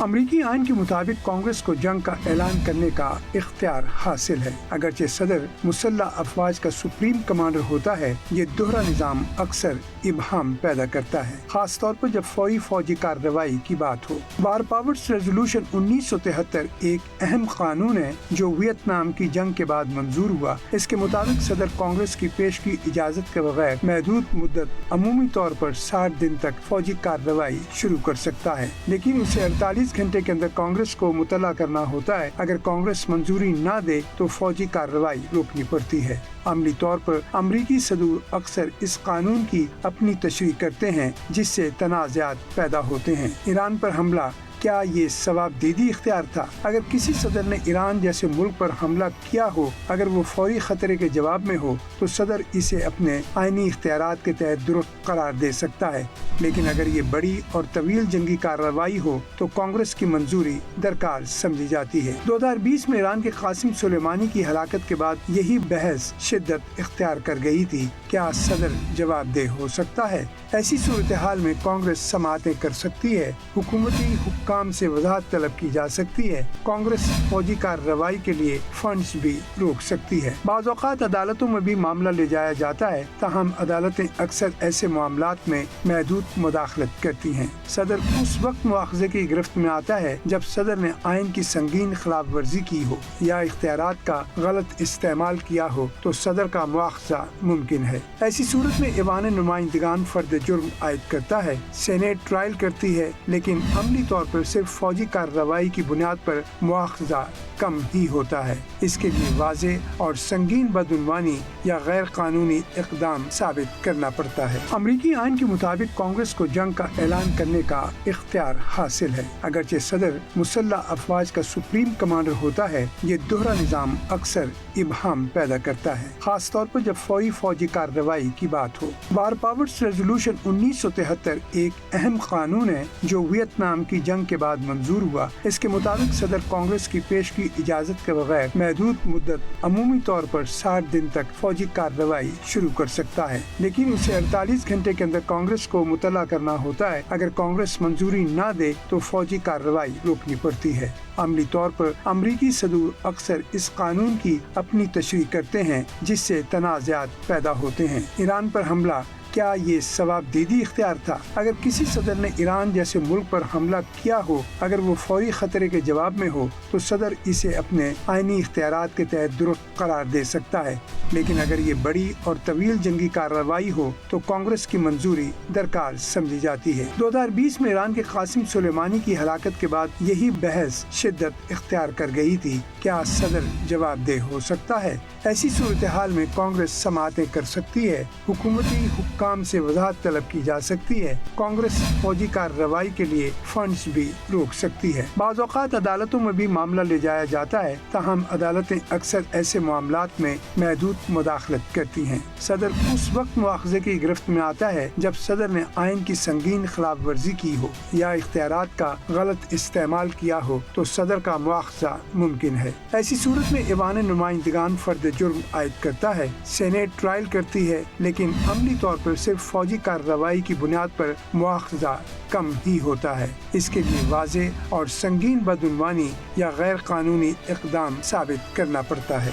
امریکی آئین کے مطابق کانگریس کو جنگ کا اعلان کرنے کا اختیار حاصل ہے۔ اگرچہ صدر مسلح افواج کا سپریم کمانڈر ہوتا ہے، یہ دوہرا نظام اکثر ابہام پیدا کرتا ہے، خاص طور پر جب فوجی کارروائی کی بات ہو۔ وار پاورز ریزولوشن 1973 ایک اہم قانون ہے جو ویتنام کی جنگ کے بعد منظور ہوا۔ اس کے مطابق صدر کانگریس کی پیش کی اجازت کے بغیر محدود مدت عمومی طور پر 60 دن تک فوجی کارروائی شروع کر سکتا ہے، لیکن اسے 48 گھنٹے کے اندر کانگریس کو مطلع کرنا ہوتا ہے۔ اگر کانگریس منظوری نہ دے تو فوجی کارروائی روکنی پڑتی ہے۔ عملی طور پر امریکی صدور اکثر اس قانون کی اپنی تشریح کرتے ہیں، جس سے تنازعات پیدا ہوتے ہیں۔ ایران پر حملہ کیا یہ ثوابدیدی اختیار تھا؟ اگر کسی صدر نے ایران جیسے ملک پر حملہ کیا ہو، اگر وہ فوری خطرے کے جواب میں ہو، تو صدر اسے اپنے آئینی اختیارات کے تحت درست قرار دے سکتا ہے، لیکن اگر یہ بڑی اور طویل جنگی کارروائی ہو تو کانگریس کی منظوری درکار سمجھی جاتی ہے۔ 2020 میں ایران کے قاسم سلیمانی کی ہلاکت کے بعد یہی بحث شدت اختیار کر گئی تھی، کیا صدر جواب دہ ہو سکتا ہے؟ ایسی صورتحال میں کانگریس سماعتیں کر سکتی ہے، حکومتی حکام سے وضاحت طلب کی جا سکتی ہے، کانگریس فوجی کارروائی کے لیے فنڈز بھی روک سکتی ہے۔ بعض اوقات عدالتوں میں بھی معاملہ لے جایا جاتا ہے، تاہم عدالتیں اکثر ایسے معاملات میں محدود مداخلت کرتی ہیں۔ صدر اس وقت مواخذے کی گرفت میں آتا ہے جب صدر نے آئین کی سنگین خلاف ورزی کی ہو یا اختیارات کا غلط استعمال کیا ہو تو صدر کا مواخذہ ممکن ہے۔ ایسی صورت میں ایوان نمائندگان فرد جرم عائد کرتا ہے، سینیٹ ٹرائل کرتی ہے، لیکن عملی طور پر صرف فوجی کارروائی کی بنیاد پر مواخذہ کم ہی ہوتا ہے۔ اس کے لیے واضح اور سنگین بدعنوانی یا غیر قانونی اقدام ثابت کرنا پڑتا ہے۔ امریکی آئین کے مطابق کانگریس کو جنگ کا اعلان کرنے کا اختیار حاصل ہے۔ اگرچہ صدر مسلح افواج کا سپریم کمانڈر ہوتا ہے، یہ دوہرا نظام اکثر ابہام پیدا کرتا ہے، خاص طور پر جب فوجی کارروائی کی بات ہو۔ وار پاورز ریزولوشن 1973 ایک اہم قانون ہے جو ویتنام کی جنگ کے بعد منظور ہوا۔ اس کے مطابق صدر کانگریس کی پیش کی اجازت کے بغیر محدود مدت عمومی طور پر 60 دن تک فوجی کارروائی شروع کر سکتا ہے، لیکن اسے 48 گھنٹے کے اندر کانگریس کو مطلع کرنا ہوتا ہے۔ اگر کانگریس منظوری نہ دے تو فوجی کارروائی روکنی پڑتی ہے۔ عملی طور پر امریکی صدور اکثر اس قانون کی اپنی تشریح کرتے ہیں، جس سے تنازعات پیدا ہوتے ہیں۔ ایران پر حملہ کیا یہ ثوابدیدی اختیار تھا؟ اگر کسی صدر نے ایران جیسے ملک پر حملہ کیا ہو، اگر وہ فوری خطرے کے جواب میں ہو، تو صدر اسے اپنے آئینی اختیارات کے تحت درست قرار دے سکتا ہے، لیکن اگر یہ بڑی اور طویل جنگی کارروائی ہو تو کانگریس کی منظوری درکار سمجھی جاتی ہے۔ 2020 میں ایران کے قاسم سلیمانی کی ہلاکت کے بعد یہی بحث شدت اختیار کر گئی تھی، کیا صدر جواب دہ ہو سکتا ہے؟ ایسی صورتحال میں کانگریس سماعتیں کر سکتی ہے، حکومتی حکام سے وضاحت طلب کی جا سکتی ہے، کانگریس فوجی کارروائی کے لیے فنڈز بھی روک سکتی ہے۔ بعض اوقات عدالتوں میں بھی معاملہ لے جایا جاتا ہے، تاہم عدالتیں اکثر ایسے معاملات میں محدود مداخلت کرتی ہیں۔ صدر اس وقت مواخذے کی گرفت میں آتا ہے جب صدر نے آئین کی سنگین خلاف ورزی کی ہو یا اختیارات کا غلط استعمال کیا ہو تو صدر کا مواخذہ ممکن ہے۔ ایسی صورت میں ایوان نمائندگان فرد جرم عائد کرتا ہے، سینیٹ ٹرائل کرتی ہے، لیکن عملی طور پر صرف فوجی کارروائی کی بنیاد پر مواخذہ کم ہی ہوتا ہے۔ اس کے لیے واضح اور سنگین بدعنوانی یا غیر قانونی اقدام ثابت کرنا پڑتا ہے۔